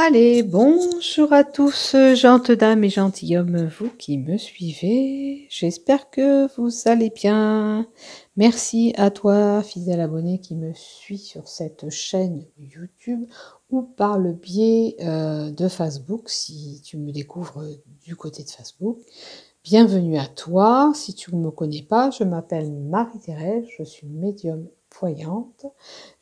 Allez, bonjour à tous, gentes dames et gentilshommes, vous qui me suivez. J'espère que vous allez bien. Merci à toi, fidèle abonné, qui me suit sur cette chaîne YouTube ou par le biais de Facebook, si tu me découvres du côté de Facebook. Bienvenue à toi. Si tu ne me connais pas, je m'appelle Marie-Thérèse, je suis médium voyante.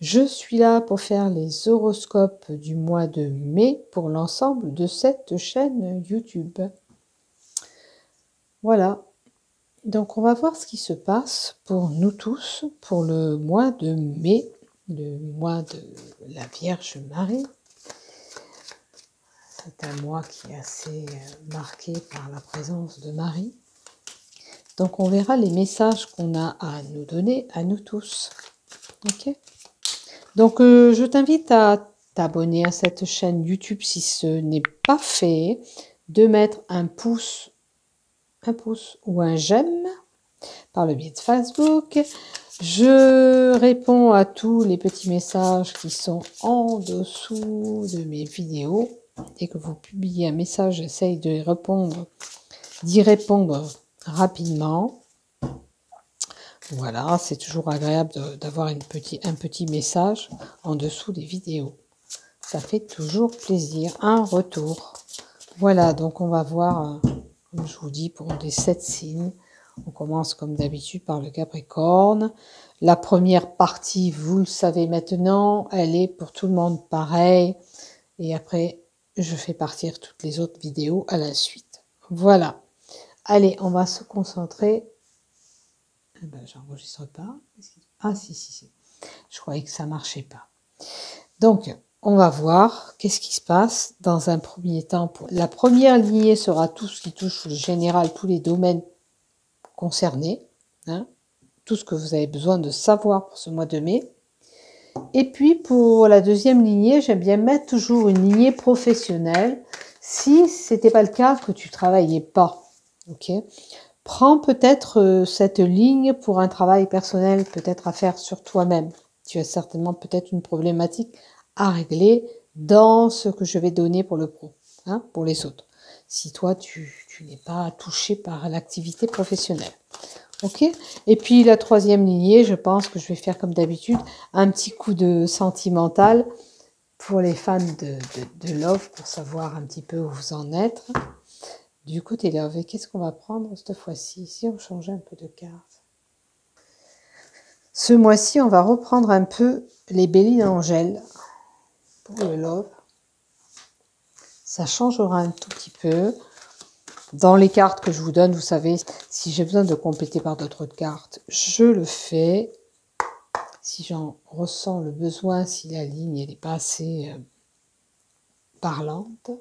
Je suis là pour faire les horoscopes du mois de mai pour l'ensemble de cette chaîne YouTube. Voilà. Donc on va voir ce qui se passe pour nous tous pour le mois de mai, le mois de la Vierge Marie. C'est un mois qui est assez marqué par la présence de Marie. Donc on verra les messages qu'on a à nous donner, à nous tous. Ok ? Donc je t'invite à t'abonner à cette chaîne YouTube si ce n'est pas fait, de mettre un pouce ou un j'aime par le biais de Facebook. Je réponds à tous les petits messages qui sont en dessous de mes vidéos. Dès que vous publiez un message, j'essaye d'y répondre rapidement. Voilà, c'est toujours agréable d'avoir un petit message en dessous des vidéos. Ça fait toujours plaisir, un retour. Voilà, donc on va voir, comme je vous dis, pour les 7 signes. On commence comme d'habitude par le Capricorne. La première partie, vous le savez maintenant, elle est pour tout le monde pareil. Et après, je fais partir toutes les autres vidéos à la suite. Voilà. Allez, on va se concentrer. J'enregistre pas. Ah si. Je croyais que ça marchait pas. Donc, on va voir qu'est-ce qui se passe dans un premier temps. La première lignée sera tout ce qui touche le général, tous les domaines concernés. Hein, tout ce que vous avez besoin de savoir pour ce mois de mai. Et puis, pour la deuxième lignée, j'aime bien mettre toujours une lignée professionnelle. Si ce n'était pas le cas, que tu travaillais pas. Ok ? Prends peut-être cette ligne pour un travail personnel, peut-être à faire sur toi-même. Tu as certainement peut-être une problématique à régler dans ce que je vais donner pour le pro, hein, pour les autres. Si toi, tu n'es pas touché par l'activité professionnelle. Ok ? Et puis la troisième lignée, je pense que je vais faire comme d'habitude, un petit coup de sentimental pour les fans de Love, pour savoir un petit peu où vous en êtes. Du côté Love, et qu'est-ce qu'on va prendre cette fois-ci? Si on changeait un peu de carte. Ce mois-ci, on va reprendre un peu les Béliers d'Angèle pour le Love. Ça changera un tout petit peu. Dans les cartes que je vous donne, vous savez, si j'ai besoin de compléter par d'autres cartes, je le fais. Si j'en ressens le besoin, si la ligne n'est pas assez parlante.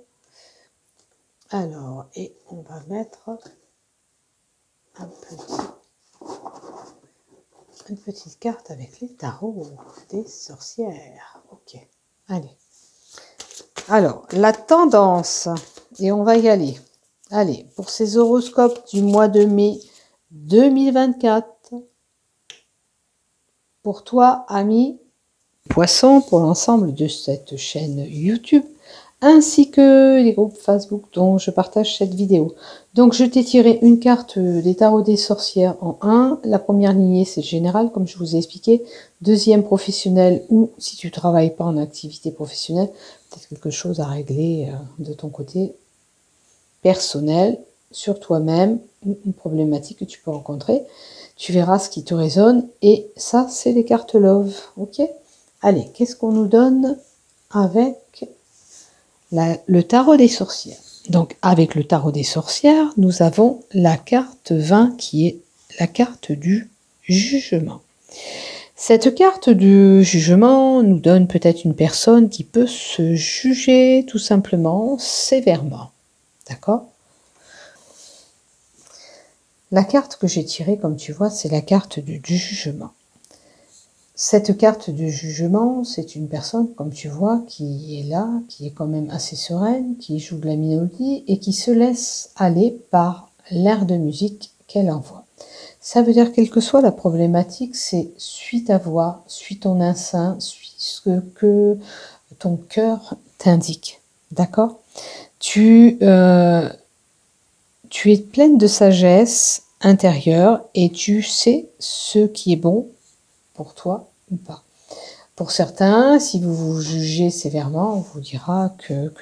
Alors, et on va mettre une petite carte avec les tarots des sorcières. Ok, allez. Alors, la tendance, et on va y aller. Allez, pour ces horoscopes du mois de mai 2024, pour toi, ami Poisson, pour l'ensemble de cette chaîne YouTube, ainsi que les groupes Facebook dont je partage cette vidéo. Donc je t'ai tiré une carte des tarots des sorcières en 1. La première lignée c'est général comme je vous ai expliqué. Deuxième professionnel ou si tu travailles pas en activité professionnelle, peut-être quelque chose à régler de ton côté personnel sur toi-même, une problématique que tu peux rencontrer. Tu verras ce qui te résonne et ça c'est les cartes Love. Ok ? Allez, qu'est-ce qu'on nous donne avec le tarot des sorcières? Donc, avec le tarot des sorcières, nous avons la carte 20 qui est la carte du jugement. Cette carte du jugement nous donne peut-être une personne qui peut se juger tout simplement sévèrement. D'accord ? La carte que j'ai tirée, comme tu vois, c'est la carte du jugement. Cette carte de jugement, c'est une personne, comme tu vois, qui est là, qui est quand même assez sereine, qui joue de la mélodie et qui se laisse aller par l'air de musique qu'elle envoie. Ça veut dire, quelle que soit la problématique, c'est suis ta voix, suis ton instinct, suis ce que ton cœur t'indique. D'accord? Tu es pleine de sagesse intérieure et tu sais ce qui est bon pour toi ou pas. Pour certains, si vous vous jugez sévèrement, on vous dira que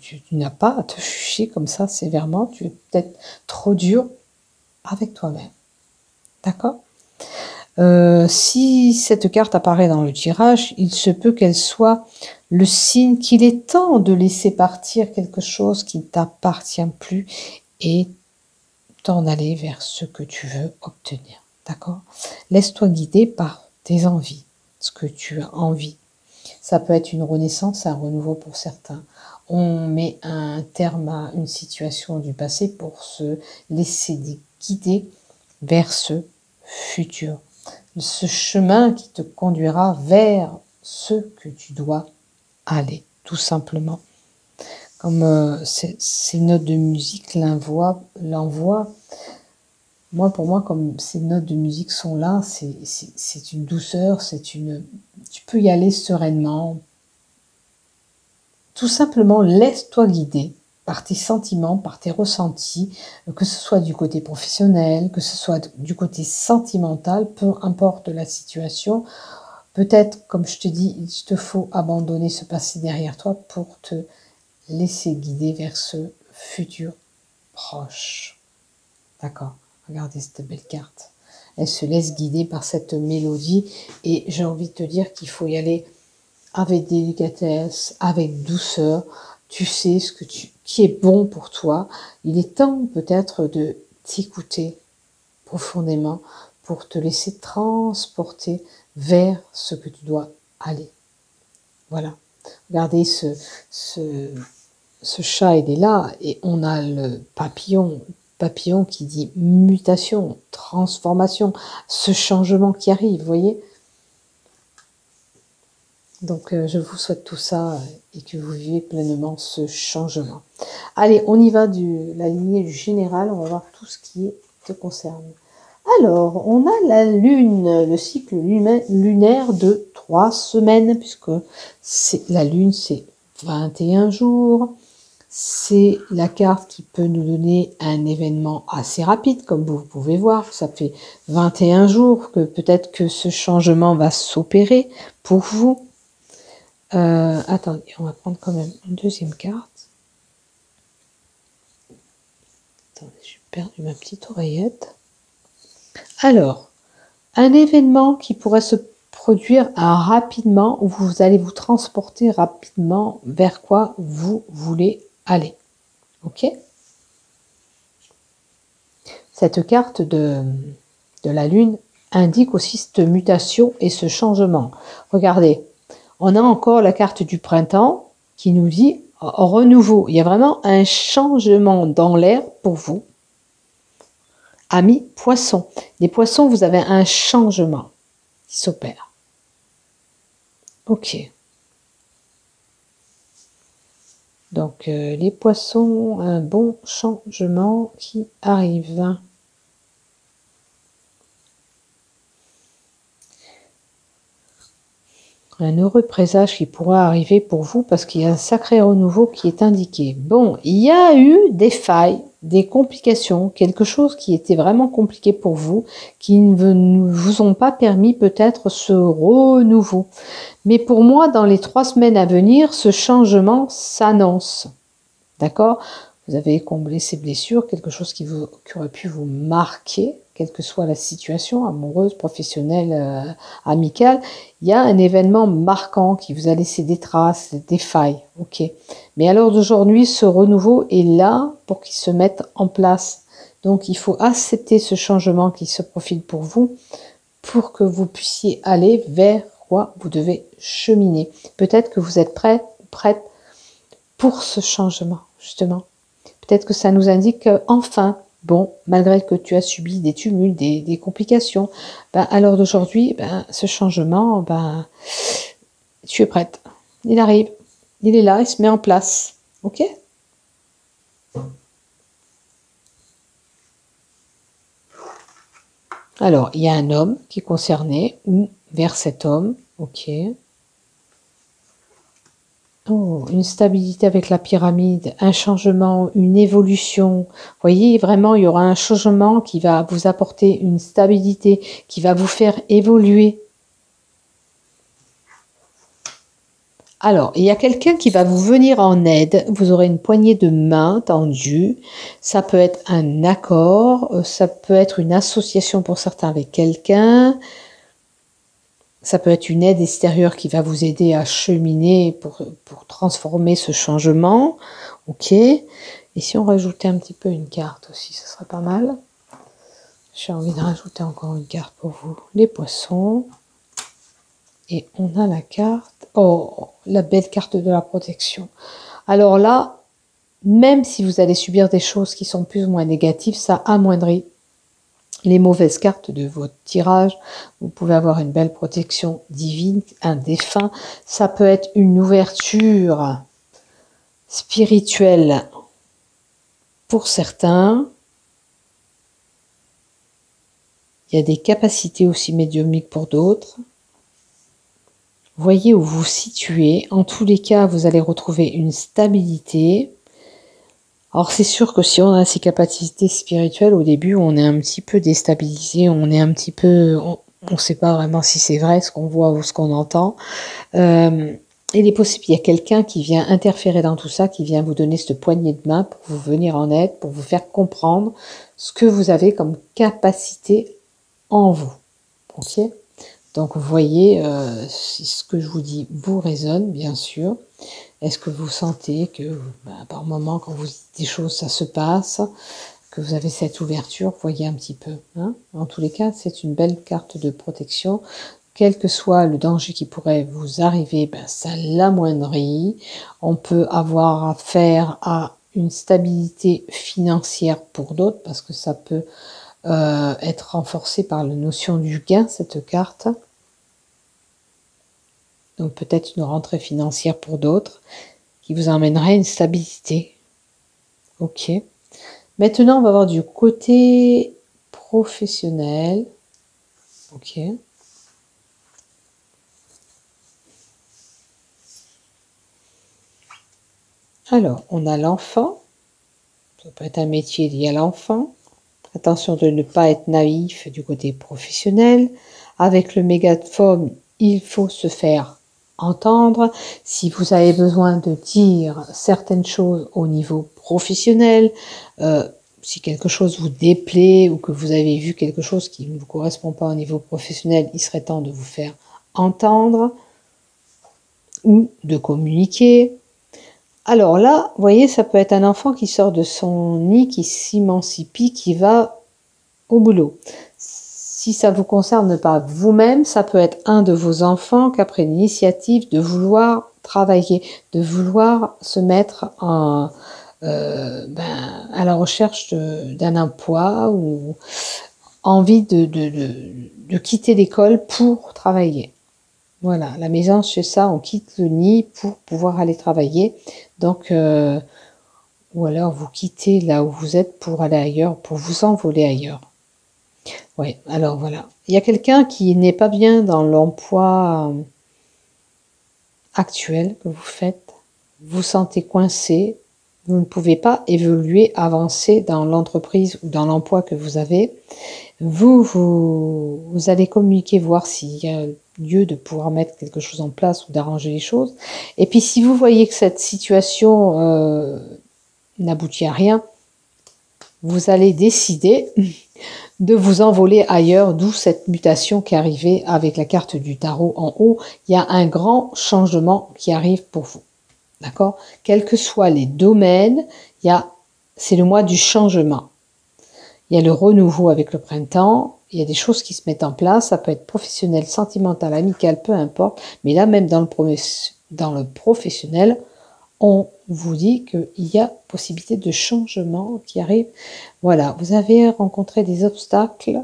tu n'as pas à te juger comme ça sévèrement. Tu es peut-être trop dur avec toi-même. D'accord? Si cette carte apparaît dans le tirage, il se peut qu'elle soit le signe qu'il est temps de laisser partir quelque chose qui ne t'appartient plus et t'en aller vers ce que tu veux obtenir. D'accord? Laisse-toi guider par tes envies, ce que tu as envie. Ça peut être une renaissance, un renouveau pour certains. On met un terme à une situation du passé pour se laisser guider vers ce futur. Ce chemin qui te conduira vers ce que tu dois aller, tout simplement. Comme ces notes de musique l'envoient, pour moi, comme ces notes de musique sont là, c'est une douceur, tu peux y aller sereinement. Tout simplement, laisse-toi guider par tes sentiments, par tes ressentis, que ce soit du côté professionnel, que ce soit du côté sentimental, peu importe la situation. Peut-être, comme je te dis, il te faut abandonner ce passé derrière toi pour te laisser guider vers ce futur proche. D'accord? Regardez cette belle carte. Elle se laisse guider par cette mélodie et j'ai envie de te dire qu'il faut y aller avec délicatesse, avec douceur. Tu sais qui est bon pour toi. Il est temps peut-être de t'écouter profondément pour te laisser transporter vers ce que tu dois aller. Voilà. Regardez ce chat, il est là et on a le papillon qui dit mutation, transformation, ce changement qui arrive, vous voyez? Donc, je vous souhaite tout ça et que vous vivez pleinement ce changement. Allez, on y va de la lignée du général. On va voir tout ce qui te concerne. Alors, on a la lune, le cycle lunaire de 3 semaines, puisque la lune, c'est 21 jours. C'est la carte qui peut nous donner un événement assez rapide, comme vous pouvez voir. Ça fait 21 jours que peut-être que ce changement va s'opérer pour vous. Attendez, on va prendre quand même une deuxième carte. Attendez, j'ai perdu ma petite oreillette. Alors, un événement qui pourrait se produire rapidement, où vous allez vous transporter rapidement vers quoi vous voulez aller. Ok? Cette carte de la Lune indique aussi cette mutation et ce changement. Regardez, on a encore la carte du printemps qui nous dit renouveau. Il y a vraiment un changement dans l'air pour vous. Amis poissons. Les poissons, vous avez un changement qui s'opère. Ok. Donc, les poissons, un bon changement qui arrive. Un heureux présage qui pourra arriver pour vous parce qu'il y a un sacré renouveau qui est indiqué. Bon, il y a eu des failles, des complications, quelque chose qui était vraiment compliqué pour vous, qui ne vous ont pas permis peut-être ce renouveau. Mais pour moi, dans les 3 semaines à venir, ce changement s'annonce. D'accord? Vous avez comblé ces blessures, quelque chose qui aurait pu vous marquer, quelle que soit la situation, amoureuse, professionnelle, amicale. Il y a un événement marquant qui vous a laissé des traces, des failles. Ok. Mais à l'heure d'aujourd'hui, ce renouveau est là pour qu'il se mette en place. Donc, il faut accepter ce changement qui se profile pour vous, pour que vous puissiez aller vers quoi vous devez cheminer. Peut-être que vous êtes prêt ou prête pour ce changement, justement. Peut-être que ça nous indique qu'enfin, bon, malgré que tu as subi des tumultes, des complications, à l'heure d'aujourd'hui, ce changement, tu es prête. Il arrive, il est là, il se met en place. Ok? Alors, il y a un homme qui est concerné, ou vers cet homme. Ok. Oh, une stabilité avec la pyramide, un changement, une évolution. Vous voyez, vraiment, il y aura un changement qui va vous apporter une stabilité, qui va vous faire évoluer. Alors, il y a quelqu'un qui va vous venir en aide. Vous aurez une poignée de main tendue. Ça peut être un accord, ça peut être une association pour certains avec quelqu'un. Ça peut être une aide extérieure qui va vous aider à cheminer pour transformer ce changement. Ok. Et si on rajoutait un petit peu une carte aussi, ce serait pas mal. J'ai envie de rajouter encore une carte pour vous, les poissons. Et on a la carte, oh, la belle carte de la protection. Alors là, même si vous allez subir des choses qui sont plus ou moins négatives, ça amoindrit les mauvaises cartes de votre tirage. Vous pouvez avoir une belle protection divine, un défunt. Ça peut être une ouverture spirituelle pour certains. Il y a des capacités aussi médiumniques pour d'autres. Voyez où vous vous situez. En tous les cas, vous allez retrouver une stabilité. Alors c'est sûr que si on a ces capacités spirituelles, au début, on est un petit peu déstabilisé, on est un petit peu... On ne sait pas vraiment si c'est vrai ce qu'on voit ou ce qu'on entend. Il est possible qu'il y a quelqu'un qui vient interférer dans tout ça, qui vient vous donner cette poignée de main pour vous venir en aide, pour vous faire comprendre ce que vous avez comme capacité en vous. Ok ? Donc, vous voyez, si ce que je vous dis vous résonne, bien sûr. Est-ce que vous sentez que, par moment, quand vous dites des choses, ça se passe, que vous avez cette ouverture, voyez un petit peu. Hein. En tous les cas, c'est une belle carte de protection. Quel que soit le danger qui pourrait vous arriver, ça l'amoindrit. On peut avoir affaire à une stabilité financière pour d'autres, parce que ça peut être renforcé par la notion du gain, cette carte. Donc peut-être une rentrée financière pour d'autres, qui vous emmènerait une stabilité. Ok. Maintenant, on va voir du côté professionnel. Ok. Alors, on a l'enfant. Ça peut être un métier lié à l'enfant. Attention de ne pas être naïf du côté professionnel. Avec le mégaphone, il faut se faire entendre. Si vous avez besoin de dire certaines choses au niveau professionnel, si quelque chose vous déplaît ou que vous avez vu quelque chose qui ne vous correspond pas au niveau professionnel, il serait temps de vous faire entendre ou de communiquer. Alors là, vous voyez, ça peut être un enfant qui sort de son nid, qui s'émancipe, qui va au boulot. Si ça ne vous concerne pas vous-même, ça peut être un de vos enfants qui a pris l'initiative de vouloir travailler, de vouloir se mettre à la recherche d'un emploi ou envie de quitter l'école pour travailler. Voilà, la maison, c'est ça, on quitte le nid pour pouvoir aller travailler. Donc, ou alors vous quittez là où vous êtes pour aller ailleurs, pour vous envoler ailleurs. Oui, alors voilà. Il y a quelqu'un qui n'est pas bien dans l'emploi actuel que vous faites. Vous vous sentez coincé. Vous ne pouvez pas évoluer, avancer dans l'entreprise ou dans l'emploi que vous avez. Vous allez communiquer, voir s'il y a lieu de pouvoir mettre quelque chose en place ou d'arranger les choses. Et puis si vous voyez que cette situation n'aboutit à rien, vous allez décider de vous envoler ailleurs, d'où cette mutation qui est arrivée avec la carte du tarot en haut. Il y a un grand changement qui arrive pour vous. D'accord? Quels que soient les domaines, c'est le mois du changement. Il y a le renouveau avec le printemps, il y a des choses qui se mettent en place, ça peut être professionnel, sentimental, amical, peu importe. Mais là, même dans le professionnel, on vous dit qu'il y a possibilité de changement qui arrive. Voilà, vous avez rencontré des obstacles,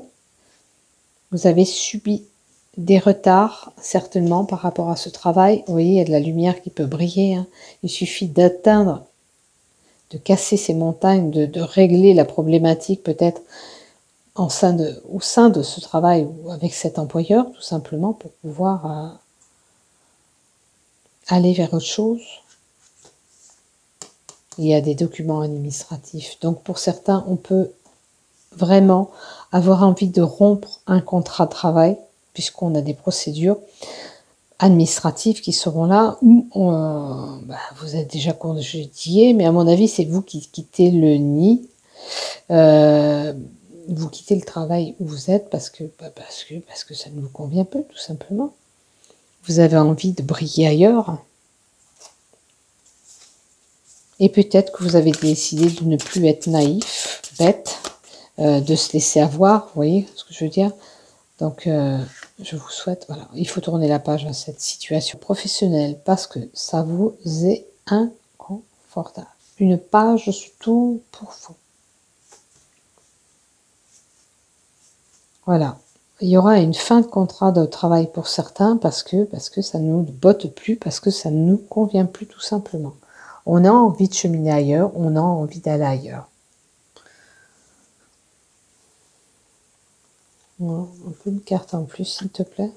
vous avez subi des retards, certainement, par rapport à ce travail. Vous voyez, il y a de la lumière qui peut briller. Hein. Il suffit d'atteindre, de casser ces montagnes, de régler la problématique peut-être au sein de ce travail ou avec cet employeur, tout simplement, pour pouvoir aller vers autre chose. Il y a des documents administratifs. Donc pour certains, on peut vraiment avoir envie de rompre un contrat de travail, puisqu'on a des procédures administratives qui seront là, où vous êtes déjà congédié, mais à mon avis, c'est vous qui quittez le nid. Vous quittez le travail où vous êtes parce que ça ne vous convient pas, tout simplement. Vous avez envie de briller ailleurs. Et peut-être que vous avez décidé de ne plus être naïf, bête, de se laisser avoir, vous voyez ce que je veux dire? Donc, je vous souhaite, voilà, il faut tourner la page à cette situation professionnelle parce que ça vous est inconfortable. Une page sur tout pour vous. Voilà. Il y aura une fin de contrat de travail pour certains parce que ça ne nous botte plus, parce que ça ne nous convient plus tout simplement. On a envie de cheminer ailleurs, on a envie d'aller ailleurs. Un peu une carte en plus, s'il te plaît.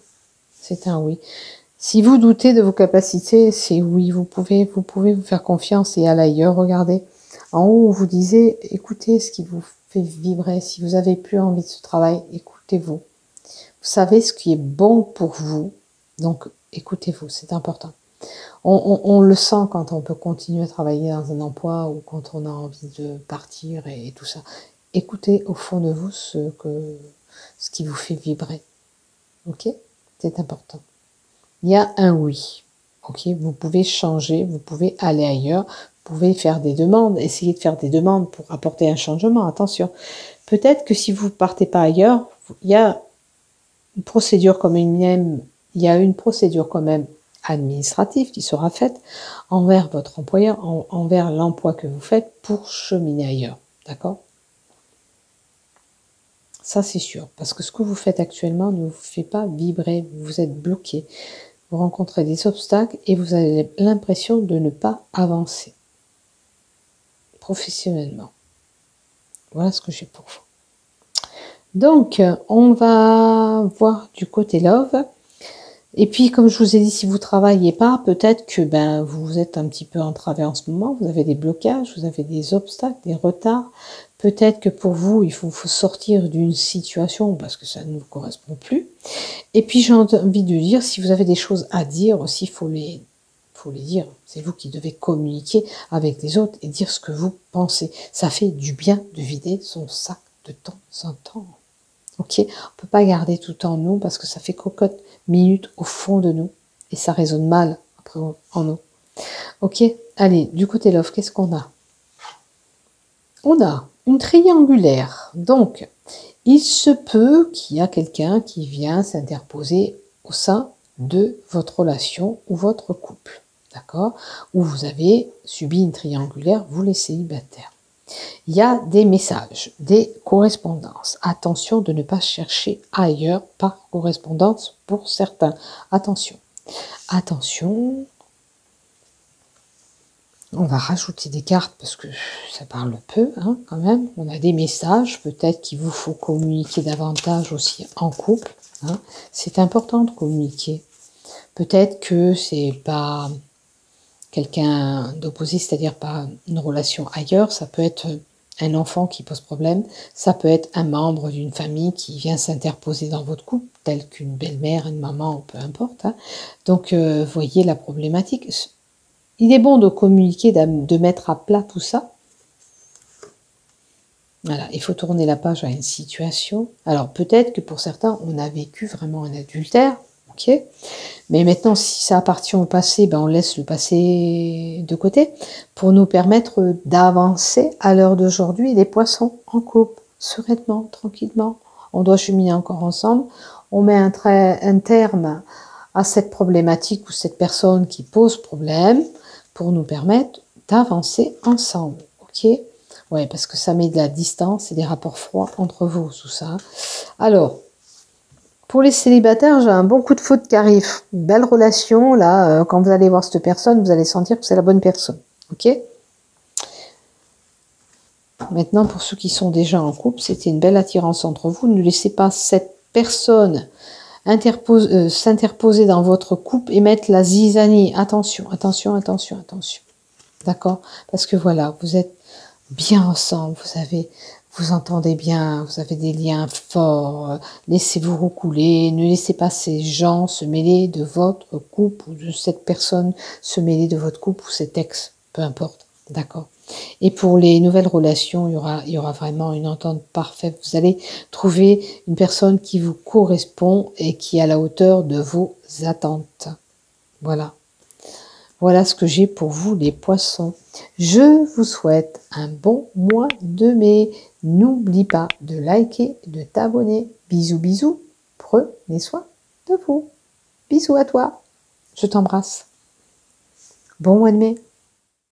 C'est un oui. Si vous doutez de vos capacités, c'est oui. Vous pouvez vous faire confiance et aller ailleurs. Regardez. En haut, vous disiez, écoutez ce qui vous fait vibrer. Si vous avez plus envie de ce travail, écoutez-vous. Vous savez ce qui est bon pour vous. Donc, écoutez-vous, c'est important. On le sent quand on peut continuer à travailler dans un emploi ou quand on a envie de partir et tout ça. Écoutez au fond de vous ce qui vous fait vibrer. Ok? C'est important. Il y a un oui. Ok? Vous pouvez changer, vous pouvez aller ailleurs, vous pouvez faire des demandes, essayer de faire des demandes pour apporter un changement. Attention. Peut-être que si vous ne partez pas ailleurs, il y a une procédure quand même administrative qui sera faite envers votre employeur, envers l'emploi que vous faites pour cheminer ailleurs. D'accord? Ça, c'est sûr. Parce que ce que vous faites actuellement ne vous fait pas vibrer. Vous êtes bloqué. Vous rencontrez des obstacles et vous avez l'impression de ne pas avancer professionnellement. Voilà ce que j'ai pour vous. Donc, on va voir du côté love. Et puis, comme je vous ai dit, si vous ne travaillez pas, peut-être que vous êtes un petit peu entravé en ce moment, vous avez des blocages, vous avez des obstacles, des retards. Peut-être que pour vous, il faut sortir d'une situation parce que ça ne vous correspond plus. Et puis, j'ai envie de dire, si vous avez des choses à dire aussi, il faut les dire. C'est vous qui devez communiquer avec les autres et dire ce que vous pensez. Ça fait du bien de vider son sac de temps en temps. Ok, on ne peut pas garder tout en nous parce que ça fait cocotte minutes au fond de nous et ça résonne mal après en nous. Ok, allez, du côté love, qu'est-ce qu'on a? On a une triangulaire. Donc, il se peut qu'il y a quelqu'un qui vient s'interposer au sein de votre relation ou votre couple. D'accord? Ou vous avez subi une triangulaire, vous les célibataires. Il y a des messages, des correspondances. Attention de ne pas chercher ailleurs par correspondance pour certains. Attention. Attention. On va rajouter des cartes parce que ça parle peu quand même. On a des messages. Peut-être qu'il vous faut communiquer davantage aussi en couple. C'est important de communiquer. Peut-être que c'est pas quelqu'un d'opposé, c'est-à-dire pas une relation ailleurs. Ça peut être un enfant qui pose problème, ça peut être un membre d'une famille qui vient s'interposer dans votre couple, tel qu'une belle-mère, une maman, peu importe. Donc, voyez la problématique. Il est bon de communiquer, de mettre à plat tout ça. Voilà, il faut tourner la page à une situation. Alors, peut-être que pour certains, on a vécu vraiment un adultère, ok. Mais maintenant, si ça appartient au passé, on laisse le passé de côté pour nous permettre d'avancer à l'heure d'aujourd'hui les poissons en couple, sereinement, tranquillement. On doit cheminer encore ensemble. On met un terme à cette problématique ou cette personne qui pose problème pour nous permettre d'avancer ensemble. Ok? Ouais, parce que ça met de la distance et des rapports froids entre vous, tout ça. Alors, pour les célibataires, j'ai un bon coup de foudre qui arrive. Une belle relation, là, quand vous allez voir cette personne, vous allez sentir que c'est la bonne personne. Ok? Maintenant, pour ceux qui sont déjà en couple, c'était une belle attirance entre vous. Ne laissez pas cette personne s'interposer dans votre couple et mettre la zizanie. Attention, attention, attention, attention. D'accord? Parce que voilà, vous êtes bien ensemble, vous entendez bien, vous avez des liens forts, laissez-vous recouler, ne laissez pas ces gens se mêler de votre couple ou de cette personne se mêler de votre couple ou cet ex, peu importe, d'accord? Et pour les nouvelles relations, il y aura vraiment une entente parfaite. Vous allez trouver une personne qui vous correspond et qui est à la hauteur de vos attentes. Voilà. Voilà ce que j'ai pour vous les poissons. Je vous souhaite un bon mois de mai. N'oublie pas de liker, de t'abonner. Bisous, bisous. Prenez soin de vous. Bisous à toi. Je t'embrasse. Bon mois de mai.